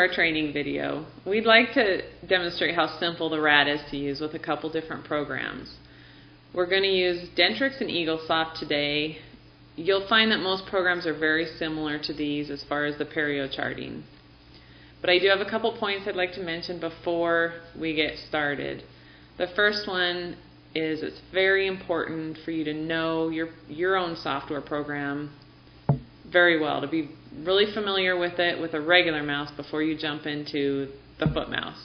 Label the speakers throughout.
Speaker 1: our training video, we'd like to demonstrate how simple the RAD is to use with a couple different programs. We're going to use Dentrix and Eaglesoft today. You'll find that most programs are very similar to these as far as the perio charting. But I do have a couple points I'd like to mention before we get started. The first one is it's very important for you to know your own software program very well, to be really familiar with it with a regular mouse before you jump into the foot mouse.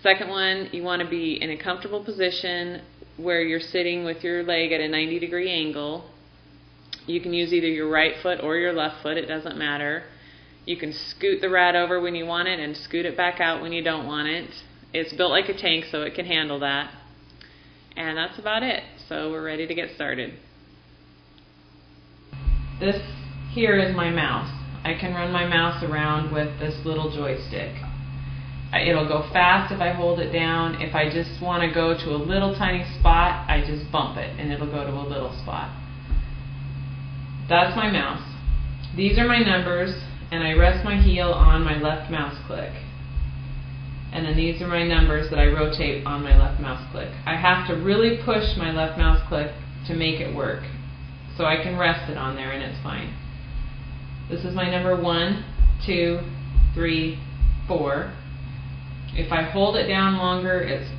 Speaker 1: Second one, you want to be in a comfortable position where you're sitting with your leg at a 90-degree angle. You can use either your right foot or your left foot, it doesn't matter. You can scoot the RAD over when you want it and scoot it back out when you don't want it. It's built like a tank, so it can handle that. And that's about it. So we're ready to get started. This here is my mouse. I can run my mouse around with this little joystick. It'll go fast if I hold it down. If I just want to go to a little tiny spot, I just bump it and it'll go to a little spot. That's my mouse. These are my numbers, and I rest my heel on my left mouse click. And then these are my numbers that I rotate on my left mouse click. I have to really push my left mouse click to make it work. So I can rest it on there and it's fine. This is my number 1, 2, 3, 4. If I hold it down longer, it's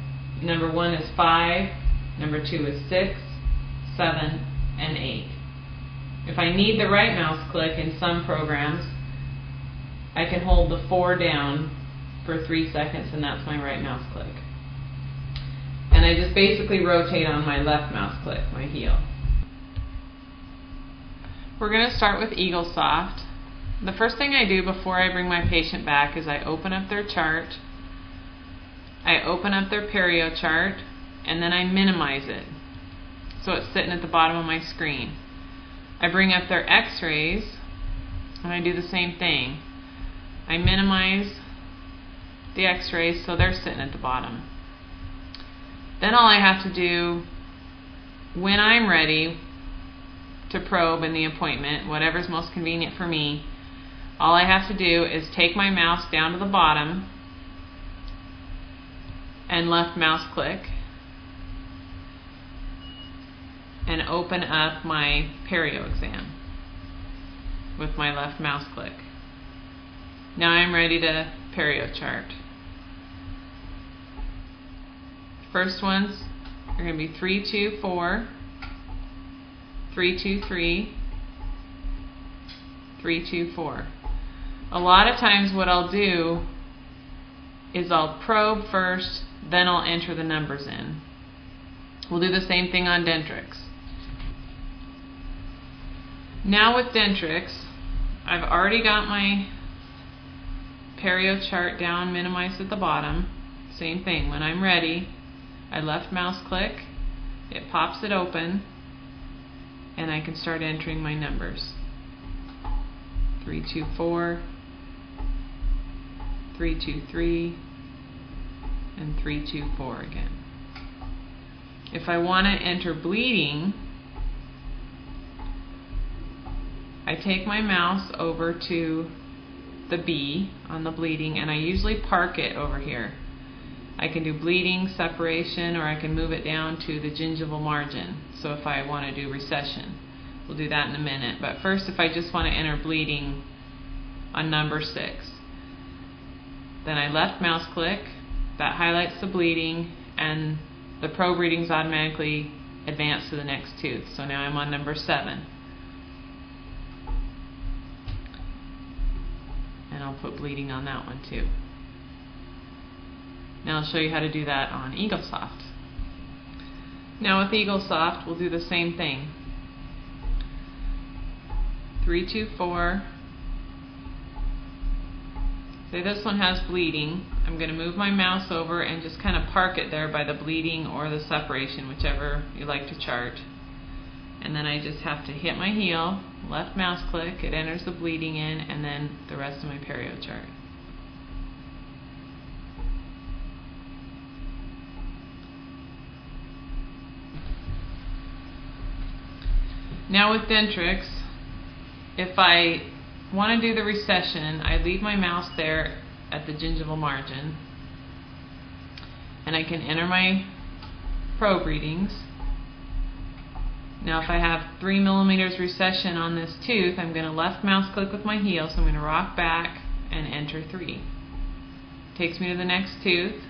Speaker 1: number 1 is 5, number 2 is 6, 7, and 8. If I need the right mouse click in some programs, I can hold the 4 down for 3 seconds, and that's my right mouse click. And I just basically rotate on my left mouse click, my heel. We're going to start with Eaglesoft. The first thing I do before I bring my patient back is I open up their chart, I open up their perio chart, and then I minimize it so it's sitting at the bottom of my screen. I bring up their x-rays and I do the same thing. I minimize the x-rays so they're sitting at the bottom. Then all I have to do when I'm ready to probe in the appointment, whatever's most convenient for me, all I have to do is take my mouse down to the bottom and left mouse click and open up my perio exam with my left mouse click. Now I'm ready to perio chart. First ones are going to be 3, 2, 4, 3, 2, 3, 3, 2, 4. A lot of times what I'll do is I'll probe first, then I'll enter the numbers in. We'll do the same thing on Dentrix. Now with Dentrix, I've already got my perio chart down, minimized at the bottom. Same thing, when I'm ready, I left mouse click, it pops it open, and I can start entering my numbers. 3, 2, 4, 3, 2, 3, and 3, 2, 4 again. If I want to enter bleeding, I take my mouse over to the B on the bleeding, and I usually park it over here. I can do bleeding, separation, or I can move it down to the gingival margin. So if I want to do recession, we'll do that in a minute. But first, if I just want to enter bleeding on number 6, then I left mouse click, that highlights the bleeding, and the probe readings automatically advance to the next tooth. So now I'm on number 7. And I'll put bleeding on that one too. Now I'll show you how to do that on Eaglesoft. Now with Eaglesoft, we'll do the same thing. 3, 2, 4. Say this one has bleeding. I'm going to move my mouse over and just kind of park it there by the bleeding or the separation, whichever you like to chart. And then I just have to hit my heel, left mouse click, it enters the bleeding in, and then the rest of my perio chart. Now with Dentrix, if I want to do the recession, I leave my mouse there at the gingival margin, and I can enter my probe readings. Now if I have 3 millimeters recession on this tooth, I'm going to left mouse click with my heel, so I'm going to rock back and enter 3. Takes me to the next tooth.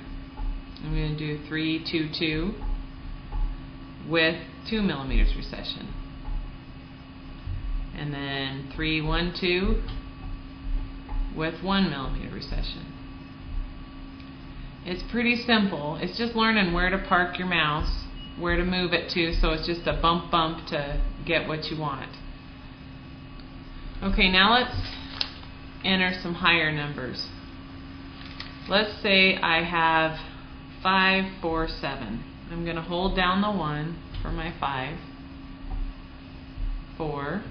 Speaker 1: I'm going to do 3, 2, 2 with 2 millimeters recession. And then 3, 1, 2 with 1 millimeter recession. It's pretty simple. It's just learning where to park your mouse, where to move it to, so it's just a bump to get what you want. Okay, now let's enter some higher numbers. Let's say I have 5, 4, 7. I'm going to hold down the 1 for my 5, 4,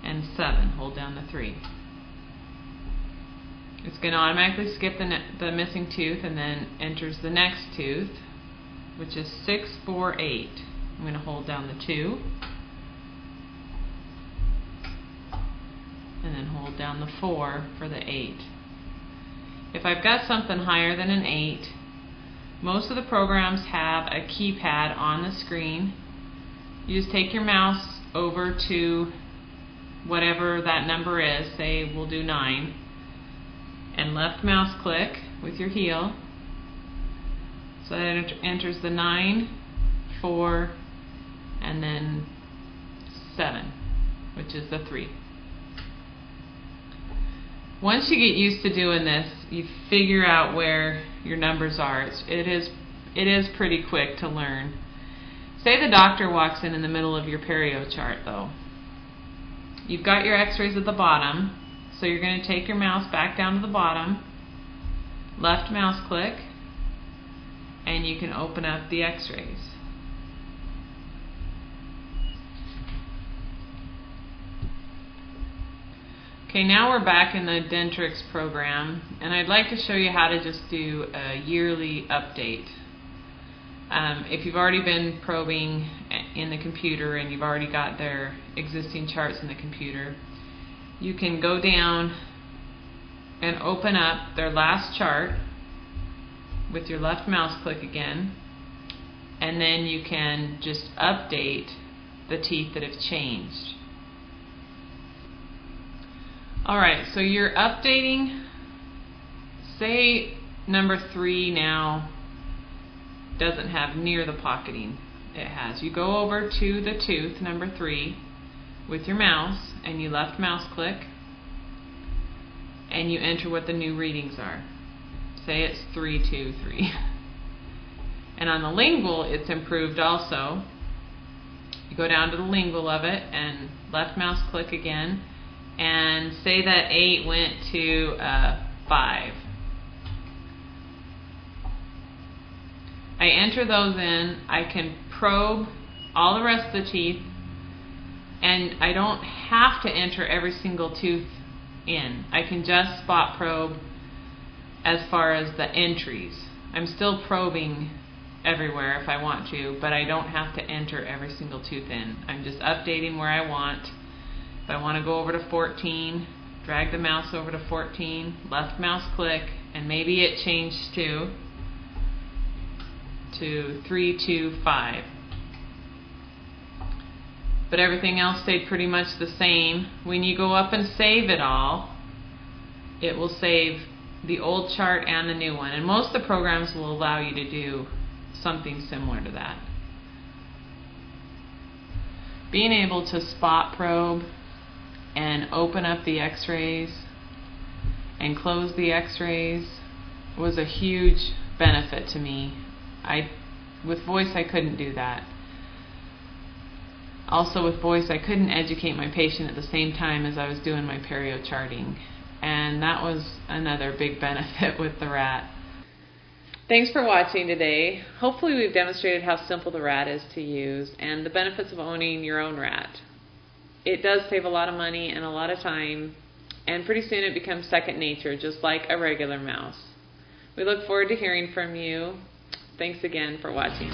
Speaker 1: and 7. Hold down the 3. It's going to automatically skip the missing tooth and then enters the next tooth, which is 6, 4, 8. I'm going to hold down the 2, and then hold down the 4 for the 8. If I've got something higher than an 8, most of the programs have a keypad on the screen. You just take your mouse over to whatever that number is, say we'll do 9, and left mouse click with your heel, so that it enters the 9, 4, and then 7, which is the 3. Once you get used to doing this, you figure out where your numbers are. It is pretty quick to learn. Say the doctor walks in the middle of your perio chart though. You've got your x-rays at the bottom, so you're going to take your mouse back down to the bottom, left mouse click, and you can open up the x-rays. Okay, now we're back in the Dentrix program, and I'd like to show you how to just do a yearly update. If you've already been probing in the computer and you've already got their existing charts in the computer, you can go down and open up their last chart with your left mouse click again, and then you can just update the teeth that have changed. Alright, so you're updating, say number 3 now doesn't have near the pocketing it has. You go over to the tooth, number 3, with your mouse, and you left mouse click, and you enter what the new readings are. Say it's 3, 2, 3. And on the lingual, it's improved also. You go down to the lingual of it, and left mouse click again, and say that 8 went to 5. I enter those in. I can probe all the rest of the teeth, and I don't have to enter every single tooth in. I can just spot probe as far as the entries. I'm still probing everywhere if I want to, but I don't have to enter every single tooth in. I'm just updating where I want. If I want to go over to 14, drag the mouse over to 14, left mouse click, and maybe it changed to 3, 2, 5. But everything else stayed pretty much the same. When you go up and save it all, it will save the old chart and the new one. And most of the programs will allow you to do something similar to that. Being able to spot probe and open up the x-rays and close the x-rays was a huge benefit to me. With voice I couldn't do that. Also with voice I couldn't educate my patient at the same time as I was doing my perio charting, and that was another big benefit with the rat. Thanks for watching today. Hopefully we've demonstrated how simple the rat is to use and the benefits of owning your own rat. It does save a lot of money and a lot of time, and pretty soon it becomes second nature, just like a regular mouse. We look forward to hearing from you. Thanks again for watching.